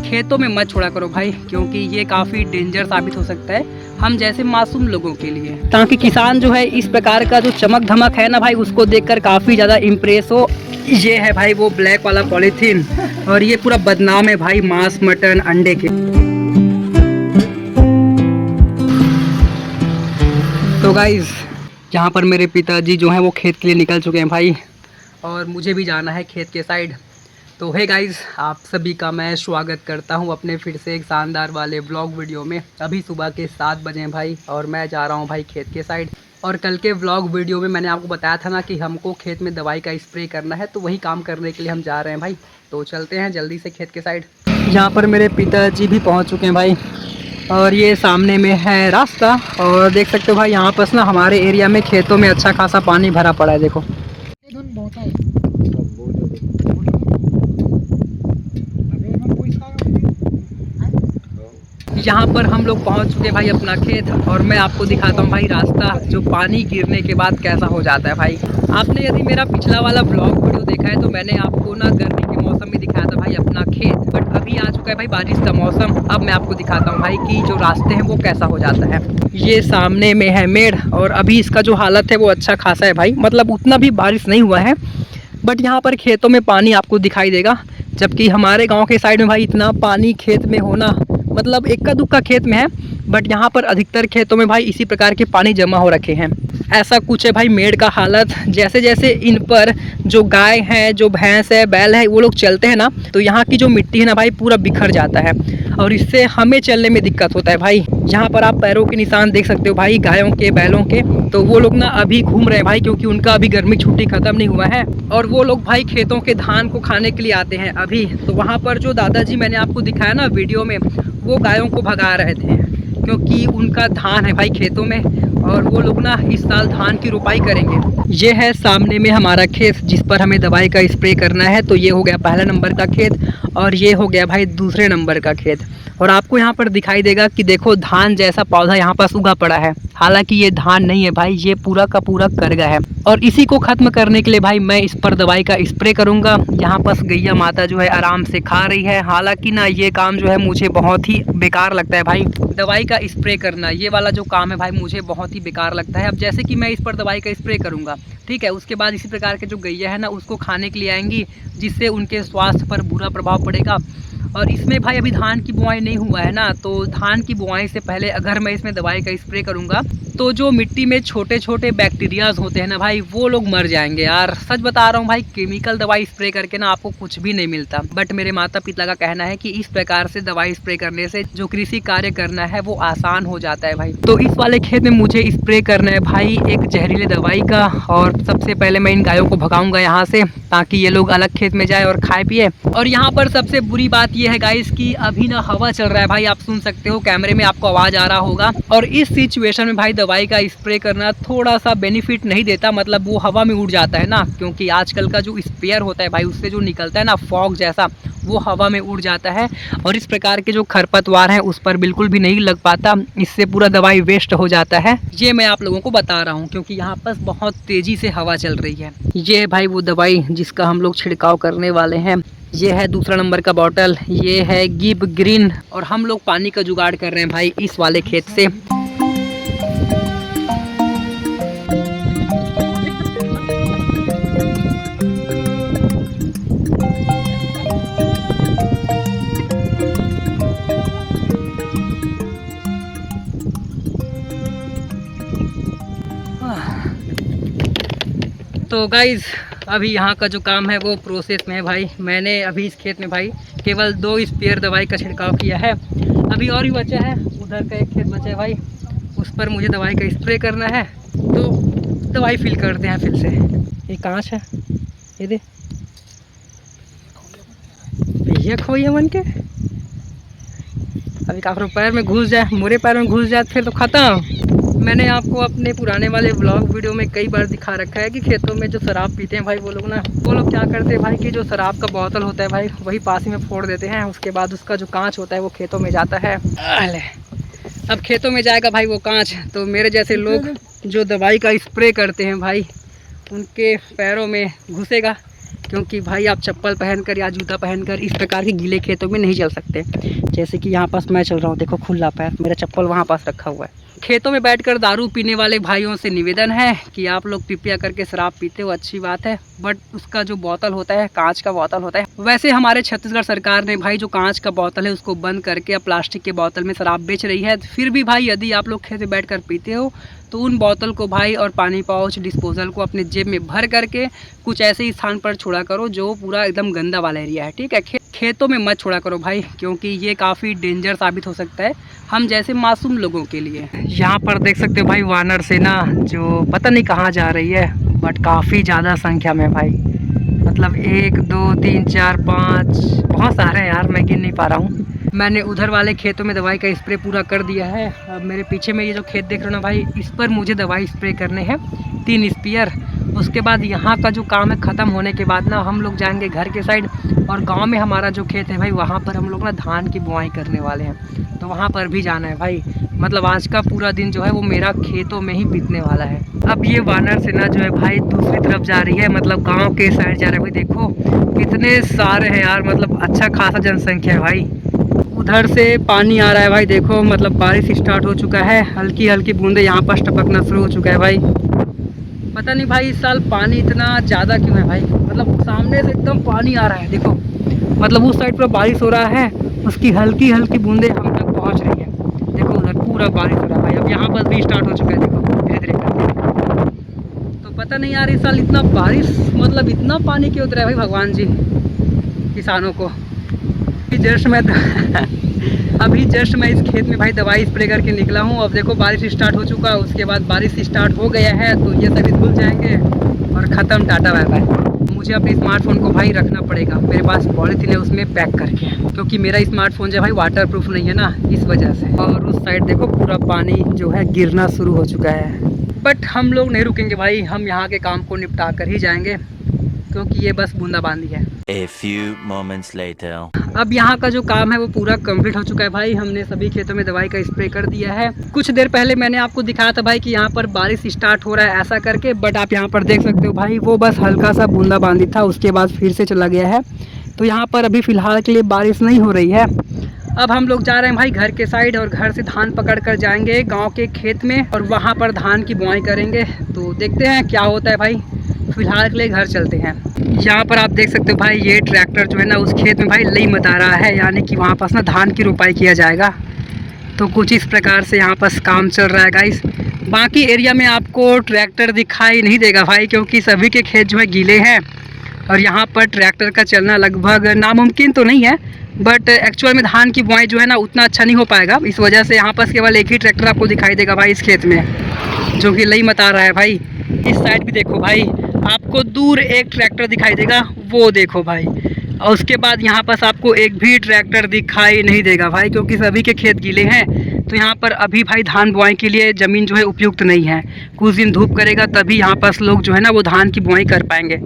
खेतों में मत छोड़ा करो भाई, क्योंकि ये काफ़ी डेंजर साबित हो सकता है हम जैसे मासूम लोगों के लिए। ताकि किसान जो है इस प्रकार का जो चमक धमक है ना भाई, उसको देखकर काफ़ी ज़्यादा इम्प्रेस हो। ये है भाई वो ब्लैक वाला पॉलीथीन, और ये पूरा बदनाम है भाई मांस मटन अंडे के। तो गाइस, यहाँ पर मेरे पिताजी जो हैं वो खेत के लिए निकल चुके हैं भाई, और मुझे भी जाना है खेत के साइड। तो हे गाइस, आप सभी का मैं स्वागत करता हूँ अपने फिर से एक शानदार वाले व्लॉग वीडियो में। अभी सुबह के 7 बजे हैं भाई, और मैं जा रहा हूँ भाई खेत के साइड। और कल के व्लॉग वीडियो में मैंने आपको बताया था ना कि हमको खेत में दवाई का स्प्रे करना है, तो वही काम करने के लिए हम जा रहे हैं भाई। तो चलते हैं जल्दी से खेत के साइड। यहाँ पर मेरे पिताजी भी पहुँच चुके हैं भाई, और ये सामने में है रास्ता। और देख सकते हो भाई, यहाँ पर ना हमारे एरिया में खेतों में अच्छा खासा पानी भरा पड़ा है। देखो यहाँ पर हम लोग पहुँच चुके भाई अपना खेत, और मैं आपको दिखाता हूँ भाई रास्ता जो पानी गिरने के बाद कैसा हो जाता है भाई। आपने यदि मेरा पिछला वाला ब्लॉग वीडियो देखा है तो मैंने आपको ना गर्मी के मौसम में दिखाया था भाई अपना खेत, बट अभी आ चुका है भाई बारिश का मौसम। अब मैं आपको दिखाता हूँ भाई कि जो रास्ते हैं वो कैसा हो जाता है। ये सामने में है मेड़, और अभी इसका जो हालत है वो अच्छा खासा है भाई, मतलब उतना भी बारिश नहीं हुआ है, बट यहाँ पर खेतों में पानी आपको दिखाई देगा। जबकि हमारे गांव के साइड में भाई इतना पानी खेत में होना, मतलब इक्का दुक्का खेत में है, बट यहाँ पर अधिकतर खेतों में भाई इसी प्रकार के पानी जमा हो रखे हैं। ऐसा कुछ है भाई मेड़ का हालत। जैसे जैसे इन पर जो गाय है, जो भैंस है, बैल है, वो लोग चलते हैं ना, तो यहाँ की जो मिट्टी है ना भाई पूरा बिखर जाता है, और इससे हमें चलने में दिक्कत होता है भाई। यहाँ पर आप पैरों के निशान देख सकते हो भाई गायों के, बैलों के। तो वो लोग ना अभी घूम रहे हैं भाई, क्योंकि उनका अभी गर्मी छुट्टी खत्म नहीं हुआ है, और वो लोग भाई खेतों के धान को खाने के लिए आते हैं अभी। तो वहाँ पर जो दादाजी मैंने आपको दिखाया ना वीडियो में, वो गायों को भगा रहे थे, क्योंकि उनका धान है भाई खेतों में, और वो लोग ना इस साल धान की रोपाई करेंगे। ये है सामने में हमारा खेत जिस पर हमें दवाई का स्प्रे करना है। तो ये हो गया पहला नंबर का खेत, और ये हो गया भाई दूसरे नंबर का खेत। और आपको यहाँ पर दिखाई देगा कि देखो धान जैसा पौधा यहाँ पास उगा पड़ा है, हालांकि ये धान नहीं है भाई, ये पूरा का पूरा करगा है। और इसी को खत्म करने के लिए भाई मैं इस पर दवाई का स्प्रे करूंगा। यहाँ पास गैया माता जो है आराम से खा रही है। हालांकि ना ये काम जो है मुझे बहुत ही बेकार लगता है भाई, दवाई का स्प्रे करना, ये वाला जो काम है भाई मुझे बहुत ही बेकार लगता है। अब जैसे कि मैं इस पर दवाई का स्प्रे करूंगा, ठीक है, उसके बाद इसी प्रकार के जो गैया है ना उसको खाने के लिए आएंगी, जिससे उनके स्वास्थ्य पर बुरा प्रभाव पड़ेगा। और इसमें भाई अभी धान की बुआई नहीं हुआ है ना, तो धान की बुआई से पहले अगर मैं इसमें दवाई का स्प्रे करूंगा तो जो मिट्टी में छोटे छोटे बैक्टीरियाज होते हैं ना भाई, वो लोग मर जाएंगे यार। सच बता रहा हूँ भाई, केमिकल दवाई स्प्रे करके ना आपको कुछ भी नहीं मिलता, बट मेरे माता पिता का कहना है कि इस प्रकार से दवाई स्प्रे करने से जो कृषि कार्य करना है वो आसान हो जाता है भाई। तो इस वाले खेत में मुझे स्प्रे करना है भाई एक जहरीले दवाई का, और सबसे पहले मैं इन गायों को भगाऊंगा यहाँ से, ताकि ये लोग अलग खेत में जाए और खाए पिए। और यहाँ पर सबसे बुरी बात ये है गाइस कि अभी ना हवा चल रहा है भाई, आप सुन सकते हो, कैमरे में आपको आवाज आ रहा होगा। और इस सिचुएशन में भाई दवाई का स्प्रे करना थोड़ा सा बेनिफिट नहीं देता, मतलब वो हवा में उड़ जाता है ना, क्योंकि आजकल का जो स्प्रेयर होता है भाई उससे जो निकलता है ना फॉग जैसा, वो हवा में उड़ जाता है, और इस प्रकार के जो खरपतवार हैं उस पर बिल्कुल भी नहीं लग पाता। इससे पूरा दवाई वेस्ट हो जाता है। ये मैं आप लोगों को बता रहा हूँ क्योंकि यहाँ पर बहुत तेजी से हवा चल रही है। ये है भाई वो दवाई जिसका हम लोग छिड़काव करने वाले हैं। ये है दूसरा नंबर का बॉटल, ये है गिब ग्रीन, और हम लोग पानी का जुगाड़ कर रहे हैं भाई इस वाले खेत से। तो गाइज़, अभी यहाँ का जो काम है वो प्रोसेस में है भाई। मैंने अभी इस खेत में भाई केवल 2 स्प्रेयर दवाई का छिड़काव किया है। अभी और भी बचा है, उधर का एक खेत बचा है भाई, उस पर मुझे दवाई का स्प्रे करना है। तो दवाई फिल करते हैं फिर से। ये कांच है, ये दे भैया खोइया मन के। अभी काफी पैर में घुस जाए, मोरे पैर में घुस जाए फिर तो ख़त्म। मैंने आपको अपने पुराने वाले व्लॉग वीडियो में कई बार दिखा रखा है कि खेतों में जो शराब पीते हैं भाई वो लोग क्या करते हैं भाई कि जो शराब का बोतल होता है भाई वही पास ही में फोड़ देते हैं। उसके बाद उसका जो कांच होता है वो खेतों में जाता है। अब खेतों में जाएगा भाई वो कांच, तो मेरे जैसे लोग जो दवाई का स्प्रे करते हैं भाई उनके पैरों में घुसेगा, क्योंकि भाई आप चप्पल पहनकर या जूता पहनकर इस प्रकार के गीले खेतों में नहीं चल सकते। जैसे कि यहाँ पास मैं चल रहा हूँ, देखो खुला पैर, मेरा चप्पल वहाँ पास रखा हुआ है। खेतों में बैठकर दारू पीने वाले भाइयों से निवेदन है कि आप लोग पिपिया करके शराब पीते हो, अच्छी बात है, बट उसका जो बोतल होता है कांच का बोतल होता है। वैसे हमारे छत्तीसगढ़ सरकार ने भाई जो कांच का बोतल है उसको बंद करके अब प्लास्टिक के बोतल में शराब बेच रही है। फिर भी भाई यदि आप लोग खेत में बैठ कर पीते हो तो उन बोतल को भाई और पानी पाउच डिस्पोजल को अपने जेब में भर करके कुछ ऐसे ही स्थान पर छोड़ा करो जो पूरा एकदम गंदा वाला एरिया है, ठीक है। खेतों में मत छोड़ा करो भाई, क्योंकि ये काफ़ी डेंजर साबित हो सकता है हम जैसे मासूम लोगों के लिए। यहाँ पर देख सकते हो भाई वानर सेना जो पता नहीं कहाँ जा रही है, बट काफ़ी ज़्यादा संख्या में भाई, मतलब 1 2 3 4 5 बहुत सारे हैं यार, मैं गिन नहीं पा रहा हूँ। मैंने उधर वाले खेतों में दवाई का स्प्रे पूरा कर दिया है। अब मेरे पीछे में ये जो खेत देख रहे हो ना भाई, इस पर मुझे दवाई स्प्रे करने हैं 3 स्पीयर। उसके बाद यहाँ का जो काम है ख़त्म होने के बाद ना हम लोग जाएंगे घर के साइड, और गांव में हमारा जो खेत है भाई वहाँ पर हम लोग ना धान की बुआई करने वाले हैं, तो वहाँ पर भी जाना है भाई। मतलब आज का पूरा दिन जो है वो मेरा खेतों में ही बीतने वाला है। अब ये वानर सेना जो है भाई दूसरी तरफ जा रही है, मतलब गाँव के साइड जा रहा है भाई। देखो कितने सारे हैं यार, मतलब अच्छा खासा जनसंख्या है भाई। उधर से पानी आ रहा है भाई, देखो मतलब बारिश स्टार्ट हो चुका है, हल्की हल्की बूंदे यहाँ पर टपकना शुरू हो चुका है भाई। पता नहीं भाई इस साल पानी इतना ज़्यादा क्यों है भाई, मतलब सामने से एकदम पानी आ रहा है देखो, मतलब उस साइड पर बारिश हो रहा है, उसकी हल्की हल्की बूंदे हम तक पहुँच रही है। देखो उधर पूरा बारिश हो रहा है भाई, अब यहाँ पर भी स्टार्ट हो चुका है, देखो धीरे धीरे करके। तो पता नहीं यार इस साल इतना बारिश, मतलब इतना पानी क्यों उतरा है भाई, भगवान जी किसानों को। अभी जस्ट मैं इस खेत में भाई दवाई स्प्रे करके निकला हूँ। अब देखो बारिश स्टार्ट हो चुका है, उसके बाद बारिश स्टार्ट हो गया है, तो ये सभी धुल जाएंगे और ख़त्म, टाटा बाय बाय। मुझे अपने स्मार्टफोन को भाई रखना पड़ेगा, मेरे पास पॉलीथीन है उसमें पैक करके, क्योंकि मेरा स्मार्टफोन जो है भाई वाटर प्रूफ नहीं है ना, इस वजह से। और उस साइड देखो पूरा पानी जो है गिरना शुरू हो चुका है, बट हम लोग नहीं रुकेंगे भाई, हम यहाँ के काम को निपटा कर ही जाएंगे, क्योंकि ये बस बूंदाबांदी है। A few moments later. अब यहाँ का जो काम है वो पूरा कंप्लीट हो चुका है भाई, हमने सभी खेतों में दवाई का स्प्रे कर दिया है। कुछ देर पहले मैंने आपको दिखाया था भाई कि यहाँ पर बारिश स्टार्ट हो रहा है ऐसा करके, बट आप यहाँ पर देख सकते हो भाई वो बस हल्का सा बूंदाबांदी था, उसके बाद फिर से चला गया है। तो यहाँ पर अभी फ़िलहाल के लिए बारिश नहीं हो रही है। अब हम लोग जा रहे हैं भाई घर के साइड, और घर से धान पकड़ कर जाएंगे गाँव के खेत में, और वहाँ पर धान की बुआई करेंगे। तो देखते हैं क्या होता है भाई, फिलहाल के लिए घर चलते हैं। यहाँ पर आप देख सकते हो भाई ये ट्रैक्टर जो है ना उस खेत में भाई लई मता रहा है, यानी कि वहाँ पास ना धान की रोपाई किया जाएगा। तो कुछ इस प्रकार से यहाँ पास काम चल रहा है गाइस। बाकी एरिया में आपको ट्रैक्टर दिखाई नहीं देगा भाई, क्योंकि सभी के खेत जो है गीले हैं, और यहाँ पर ट्रैक्टर का चलना लगभग नामुमकिन तो नहीं है, बट एक्चुअल में धान की बुआई जो है ना उतना अच्छा नहीं हो पाएगा। इस वजह से यहाँ पास केवल एक ही ट्रैक्टर आपको दिखाई देगा भाई इस खेत में, जो कि लई मता रहा है भाई। इस साइड भी देखो भाई, आपको दूर एक ट्रैक्टर दिखाई देगा, वो देखो भाई। और उसके बाद यहाँ पास आपको एक भी ट्रैक्टर दिखाई नहीं देगा भाई, क्योंकि सभी के खेत गीले हैं। तो यहाँ पर अभी भाई धान बुआई के लिए ज़मीन जो है उपयुक्त नहीं है, कुछ दिन धूप करेगा तभी यहाँ पास लोग जो है ना वो धान की बुआई कर पाएंगे।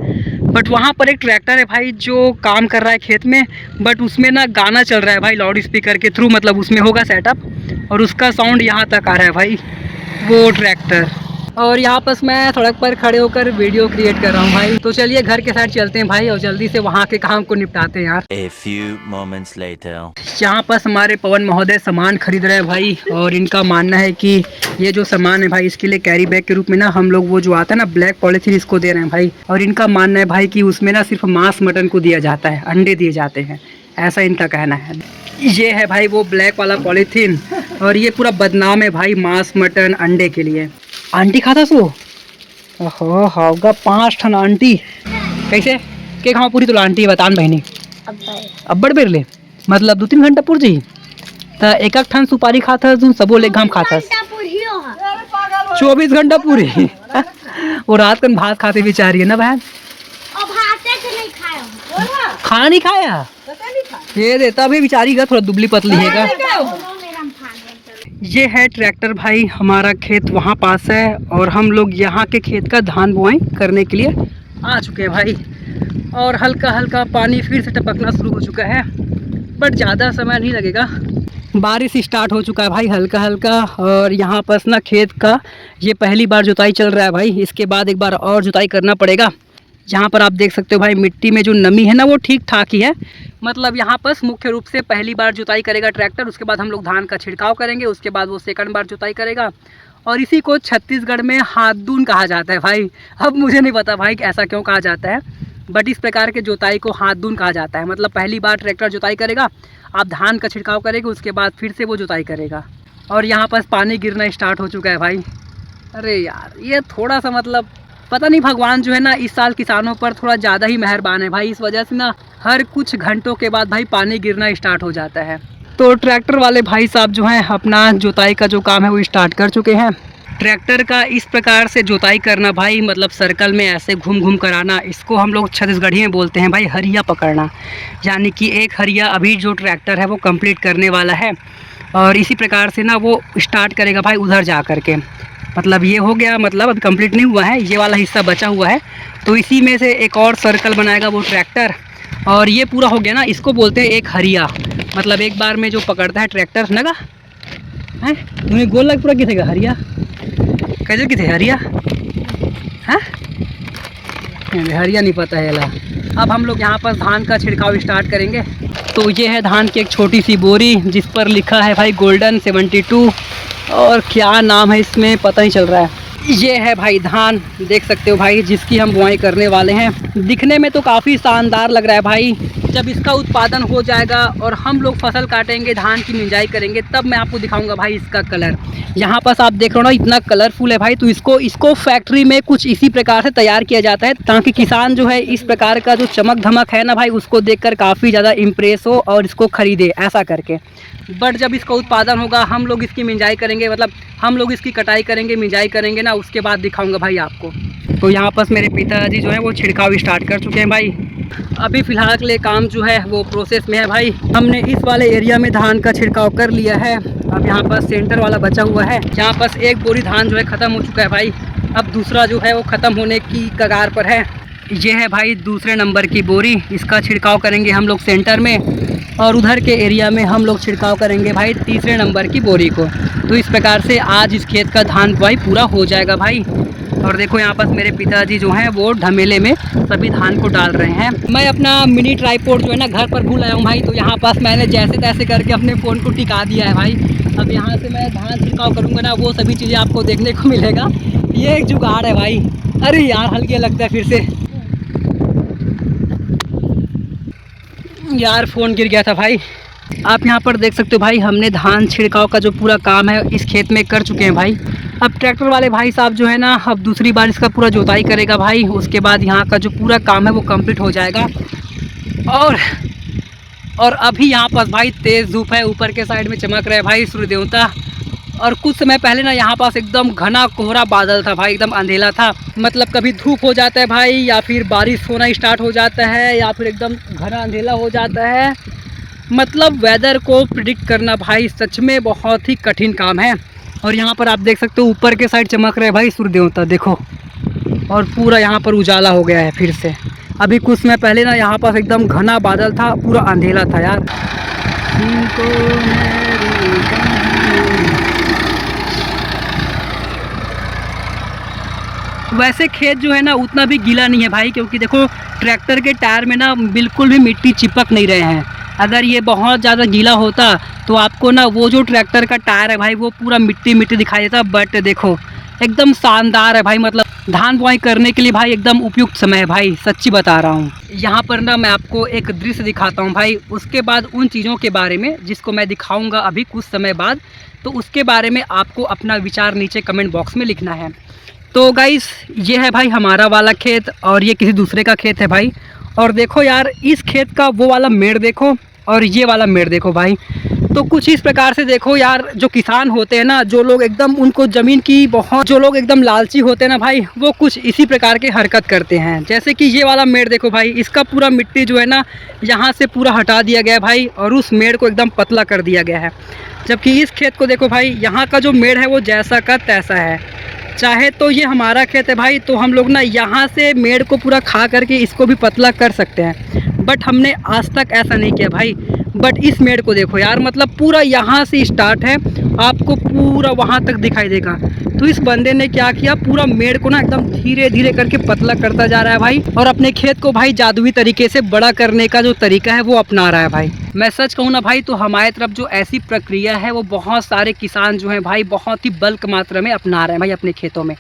बट वहाँ पर एक ट्रैक्टर है भाई जो काम कर रहा है खेत में, बट उसमें ना गाना चल रहा है भाई लाउड स्पीकर के थ्रू, मतलब उसमें होगा सेटअप, और उसका साउंड यहाँ तक आ रहा है भाई वो ट्रैक्टर। और यहाँ पर मैं सड़क पर खड़े होकर वीडियो क्रिएट कर रहा हूँ भाई। तो चलिए घर के साइड चलते हैं भाई, और जल्दी से वहाँ के काम को निपटाते हैं यार। A few moments later. यहाँ पर हमारे पवन महोदय सामान खरीद रहे हैं भाई, और इनका मानना है कि ये जो सामान है भाई इसके लिए कैरी बैग के रूप में ना हम लोग वो जो आता है ना ब्लैक पॉलीथीन, इसको दे रहे हैं भाई। और इनका मानना है भाई कि उसमें ना सिर्फ मांस मटन को दिया जाता है, अंडे दिए जाते हैं, ऐसा इनका कहना है। ये है भाई वो ब्लैक वाला पॉलीथीन, और ये पूरा बदनाम है भाई मांस मटन अंडे के लिए। आंटी खाता सो ओहो होगा 5 ठन आंटी कैसे के खाओ पूरी तो आंटी बतान बहनी अब्बड़ बेर ले, मतलब 2-3 घंटा पुर जी तो एक ठन सुपारी खाता तुम सबो ले घाम खाता 24 घंटा पूरी और रात कन भात खाते बेचारी है ना बहन, खाना नहीं खाया ये देता भी बेचारी का थोड़ा दुबली पतली है। ये है ट्रैक्टर भाई, हमारा खेत वहाँ पास है, और हम लोग यहाँ के खेत का धान बुआई करने के लिए आ चुके हैं भाई। और हल्का हल्का पानी फिर से टपकना शुरू हो चुका है, बट ज़्यादा समय नहीं लगेगा। बारिश स्टार्ट हो चुका है भाई हल्का हल्का, और यहाँ पर ना खेत का ये पहली बार जुताई चल रहा है भाई, इसके बाद एक बार और जुताई करना पड़ेगा। यहाँ पर आप देख सकते हो भाई मिट्टी में जो नमी है ना वो ठीक ठाक ही है। मतलब यहाँ पर मुख्य रूप से पहली बार जुताई करेगा ट्रैक्टर, उसके बाद हम लोग धान का छिड़काव करेंगे, उसके बाद वो सेकंड बार जुताई करेगा। और इसी को छत्तीसगढ़ में हाथ-दून कहा जाता है भाई। अब मुझे नहीं पता भाई ऐसा क्यों कहा जाता है, बट इस प्रकार के जुताई को हाथ-दून कहा जाता है। मतलब पहली बार ट्रैक्टर जुताई करेगा, आप धान का छिड़काव करेंगे, उसके बाद फिर से वो जुताई करेगा। और यहाँ पर पानी गिरना स्टार्ट हो चुका है भाई। अरे यार ये थोड़ा सा मतलब पता नहीं, भगवान जो है ना इस साल किसानों पर थोड़ा ज़्यादा ही मेहरबान है भाई। इस वजह से ना हर कुछ घंटों के बाद भाई पानी गिरना स्टार्ट हो जाता है। तो ट्रैक्टर वाले भाई साहब जो हैं अपना जुताई का जो काम है वो स्टार्ट कर चुके हैं। ट्रैक्टर का इस प्रकार से जुताई करना भाई, मतलब सर्कल में ऐसे घूम घूम कर आना, इसको हम लोग छत्तीसगढ़ी में बोलते हैं भाई हरिया पकड़ना। यानी कि एक हरिया अभी जो ट्रैक्टर है वो कंप्लीट करने वाला है और इसी प्रकार से ना वो स्टार्ट करेगा भाई उधर जा कर के। मतलब ये हो गया, मतलब अभी कंप्लीट नहीं हुआ है, ये वाला हिस्सा बचा हुआ है, तो इसी में से एक और सर्कल बनाएगा वो ट्रैक्टर। और ये पूरा हो गया ना, इसको बोलते हैं एक हरिया। मतलब एक बार में जो पकड़ता है ट्रैक्टर नगा है, तुम्हें गोल लग पूरा किथे हरिया कैसे किथे हरिया है, हरिया नहीं पता है ला। अब हम लोग यहाँ पर धान का छिड़काव स्टार्ट करेंगे। तो ये है धान की एक छोटी सी बोरी जिस पर लिखा है भाई गोल्डन 72, और क्या नाम है इसमें पता नहीं चल रहा है। ये है भाई धान, देख सकते हो भाई, जिसकी हम बुआई करने वाले हैं। दिखने में तो काफ़ी शानदार लग रहा है भाई। जब इसका उत्पादन हो जाएगा और हम लोग फसल काटेंगे, धान की मिंजाई करेंगे, तब मैं आपको दिखाऊंगा भाई इसका कलर। यहाँ पास आप देख रहे हो ना इतना कलरफुल है भाई। तो इसको फैक्ट्री में कुछ इसी प्रकार से तैयार किया जाता है ताकि किसान जो है इस प्रकार का जो चमक धमक है ना भाई उसको देखकर काफ़ी ज़्यादा इम्प्रेस हो और इसको ख़रीदे, ऐसा करके। बट जब इसका उत्पादन होगा, हम लोग इसकी मिंजाई करेंगे, मतलब हम लोग इसकी कटाई करेंगे, मिंजाई करेंगे ना, उसके बाद दिखाऊंगा भाई आपको। तो यहाँ पास मेरे पिताजी जो है वो छिड़काव स्टार्ट कर चुके हैं भाई। अभी फ़िलहाल के लिए काम जो है वो प्रोसेस में है भाई। हमने इस वाले एरिया में धान का छिड़काव कर लिया है। अब यहाँ पास सेंटर वाला बचा हुआ है। यहाँ पास एक बोरी धान जो है ख़त्म हो चुका है भाई। अब दूसरा जो है वो ख़त्म होने की कगार पर है। ये है भाई दूसरे नंबर की बोरी, इसका छिड़काव करेंगे हम लोग सेंटर में, और उधर के एरिया में हम लोग छिड़काव करेंगे भाई तीसरे नंबर की बोरी को। तो इस प्रकार से आज इस खेत का धान बुआई पूरा हो जाएगा भाई। और देखो यहाँ पास मेरे पिताजी जो हैं वो ढमेले में सभी धान को डाल रहे हैं। मैं अपना मिनी ट्राइपॉड जो है ना घर पर भूल आया हूँ भाई, तो यहाँ पास मैंने जैसे तैसे करके अपने फ़ोन को टिका दिया है भाई। अब यहाँ से मैं धान छिड़काव करूँगा ना, वो सभी चीज़ें आपको देखने को मिलेगा। ये एक जुगाड़ है भाई। अरे यार हल्के लगता है फिर से, यार फ़ोन गिर गया था भाई। आप यहाँ पर देख सकते हो भाई, हमने धान छिड़काव का जो पूरा काम है इस खेत में कर चुके हैं भाई। अब ट्रैक्टर वाले भाई साहब जो है ना, अब दूसरी बार इसका पूरा जोताई करेगा भाई। उसके बाद यहाँ का जो पूरा काम है वो कंप्लीट हो जाएगा। और अभी यहाँ पास भाई तेज़ धूप है, ऊपर के साइड में चमक रहा है भाई सूर्य देवता। और कुछ समय पहले ना यहाँ पास एकदम घना कोहरा बादल था भाई, एकदम अंधेला था। मतलब कभी धूप हो जाता है भाई, या फिर बारिश होना स्टार्ट हो जाता है, या फिर एकदम घना अंधेला हो जाता है। मतलब वेदर को प्रिडिक्ट करना भाई सच में बहुत ही कठिन काम है। और यहाँ पर आप देख सकते हो ऊपर के साइड चमक रहे भाई सूर्य देवता, देखो। और पूरा यहाँ पर उजाला हो गया है फिर से। अभी कुछ समय पहले ना यहाँ पास एकदम घना बादल था, पूरा अंधेला था यार। वैसे खेत जो है ना उतना भी गीला नहीं है भाई, क्योंकि देखो ट्रैक्टर के टायर में ना बिल्कुल भी मिट्टी चिपक नहीं रहे हैं। अगर ये बहुत ज़्यादा गीला होता तो आपको ना वो जो ट्रैक्टर का टायर है भाई वो पूरा मिट्टी मिट्टी दिखाई देता। बट देखो एकदम शानदार है भाई। मतलब धान बुआई करने के लिए भाई एकदम उपयुक्त समय है भाई, सच्ची बता रहा हूँ। यहाँ पर ना मैं आपको एक दृश्य दिखाता हूँ भाई, उसके बाद उन चीज़ों के बारे में जिसको मैं दिखाऊँगा अभी कुछ समय बाद, तो उसके बारे में आपको अपना विचार नीचे कमेंट बॉक्स में लिखना है। तो गाइस ये है भाई हमारा वाला खेत, और ये किसी दूसरे का खेत है भाई। और देखो यार इस खेत का वो वाला मेड़ देखो, और ये वाला मेड़ देखो भाई। तो कुछ इस प्रकार से देखो यार, जो किसान होते हैं ना, जो लोग एकदम उनको ज़मीन की बहुत, जो लोग एकदम लालची होते हैं ना भाई, वो कुछ इसी प्रकार के हरकत करते हैं। जैसे कि ये वाला मेड़ देखो भाई, इसका पूरा मिट्टी जो है ना यहाँ से पूरा हटा दिया गया है भाई, और उस मेड़ को एकदम पतला कर दिया गया है। जबकि इस खेत को देखो भाई, यहाँ का जो मेड़ है वो जैसा का तैसा है। चाहे तो ये हमारा खेत है भाई, तो हम लोग ना यहाँ से मेड़ को पूरा खा करके इसको भी पतला कर सकते हैं, बट हमने आज तक ऐसा नहीं किया भाई। बट इस मेड़ को देखो यार, मतलब पूरा यहाँ से स्टार्ट है, आपको पूरा वहाँ तक दिखाई देगा। तो इस बंदे ने क्या किया, पूरा मेड़ को ना एकदम धीरे धीरे करके पतला करता जा रहा है भाई, और अपने खेत को भाई जादुई तरीके से बड़ा करने का जो तरीका है वो अपना रहा है भाई। मैं सच कहूँ ना भाई, तो हमारे तरफ जो ऐसी प्रक्रिया है वो बहुत सारे किसान जो हैं भाई बहुत ही बल्क मात्रा में अपना रहे हैं भाई अपने खेतों में।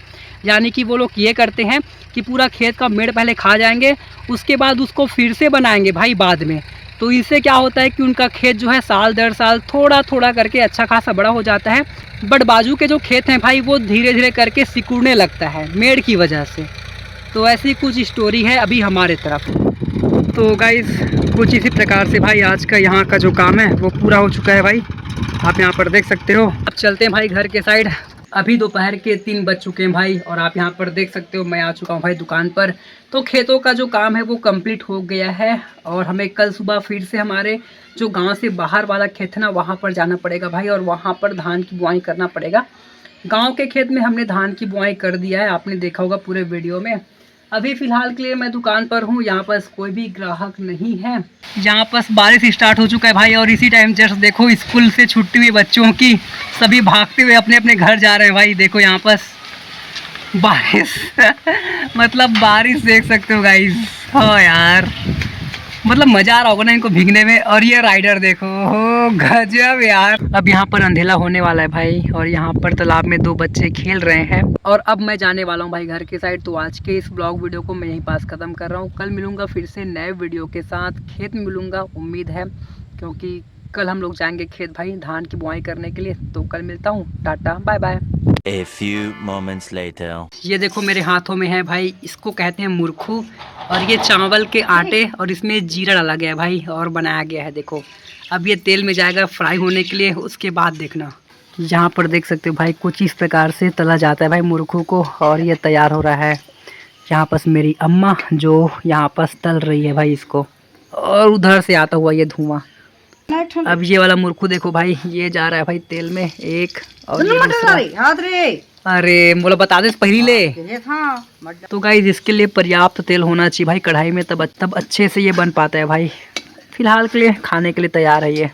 यानी कि वो लोग ये करते हैं कि पूरा खेत का मेड़ पहले खा जाएंगे, उसके बाद उसको फिर से बनाएंगे भाई बाद में। तो इससे क्या होता है कि उनका खेत जो है साल दर साल थोड़ा थोड़ा करके अच्छा खासा बड़ा हो जाता है। बट बाजू के जो खेत हैं भाई वो धीरे धीरे करके सिकुड़ने लगता है मेड़ की वजह से। तो ऐसी कुछ स्टोरी है अभी हमारे तरफ। तो गाइस कुछ इसी प्रकार से भाई आज का यहाँ का जो काम है वो पूरा हो चुका है भाई, आप यहाँ पर देख सकते हो। अब चलते हैं भाई घर के साइड। अभी दोपहर के 3 बज चुके हैं भाई, और आप यहाँ पर देख सकते हो मैं आ चुका हूँ भाई दुकान पर। तो खेतों का जो काम है वो कंप्लीट हो गया है, और हमें कल सुबह फिर से हमारे जो गांव से बाहर वाला खेत है ना वहाँ पर जाना पड़ेगा भाई, और वहाँ पर धान की बुआई करना पड़ेगा। गांव के खेत में हमने धान की बुआई कर दिया है, आपने देखा होगा पूरे वीडियो में। अभी फ़िलहाल के लिए मैं दुकान पर हूँ, यहाँ पर कोई भी ग्राहक नहीं है। यहाँ पर बारिश स्टार्ट हो चुका है भाई, और इसी टाइम जस्ट देखो स्कूल से छुट्टी हुई बच्चों की सभी भागते हुए अपने अपने घर जा रहे हैं भाई। देखो यहाँ पर बारिश मतलब बारिश देख सकते हो गाइस। हाँ यार, मतलब मज़ा आ रहा होगा ना इनको भीगने में। और ये राइडर देखो, हो गजब यार। अब यहाँ पर अंधेरा होने वाला है भाई, और यहाँ पर तालाब में 2 बच्चे खेल रहे हैं। और अब मैं जाने वाला हूँ भाई घर के साइड। तो आज के इस ब्लॉग वीडियो को मैं यहीं पास ख़त्म कर रहा हूँ। कल मिलूँगा फिर से नए वीडियो के साथ, खेत में मिलूँगा उम्मीद है, क्योंकि कल हम लोग जाएंगे खेत भाई धान की बुआई करने के लिए। तो कल मिलता हूँ, tata bye bye. A few moments later. ये देखो मेरे हाथों में है भाई, इसको कहते हैं मुरखू, और ये चावल के आटे और इसमें जीरा डाला गया है भाई और बनाया गया है। देखो अब ये तेल में जाएगा फ्राई होने के लिए, उसके बाद देखना। यहाँ पर देख सकते हो भाई कुछ इस प्रकार से तला जाता है भाई मुरखू को, और ये तैयार हो रहा है। यहाँ पर मेरी अम्मा जो यहाँ पर तल रही है भाई इसको, और उधर से आता हुआ ये धुआं। अब ये वाला मुरखू देखो भाई, ये जा रहा है भाई तेल में एक, और ये दूसरा। अरे बोला बता दे पहली ले। तो गाइस इसके लिए पर्याप्त तेल होना चाहिए भाई कढ़ाई में, तब अच्छे से ये बन पाता है भाई। फिलहाल के लिए खाने के लिए तैयार है ये।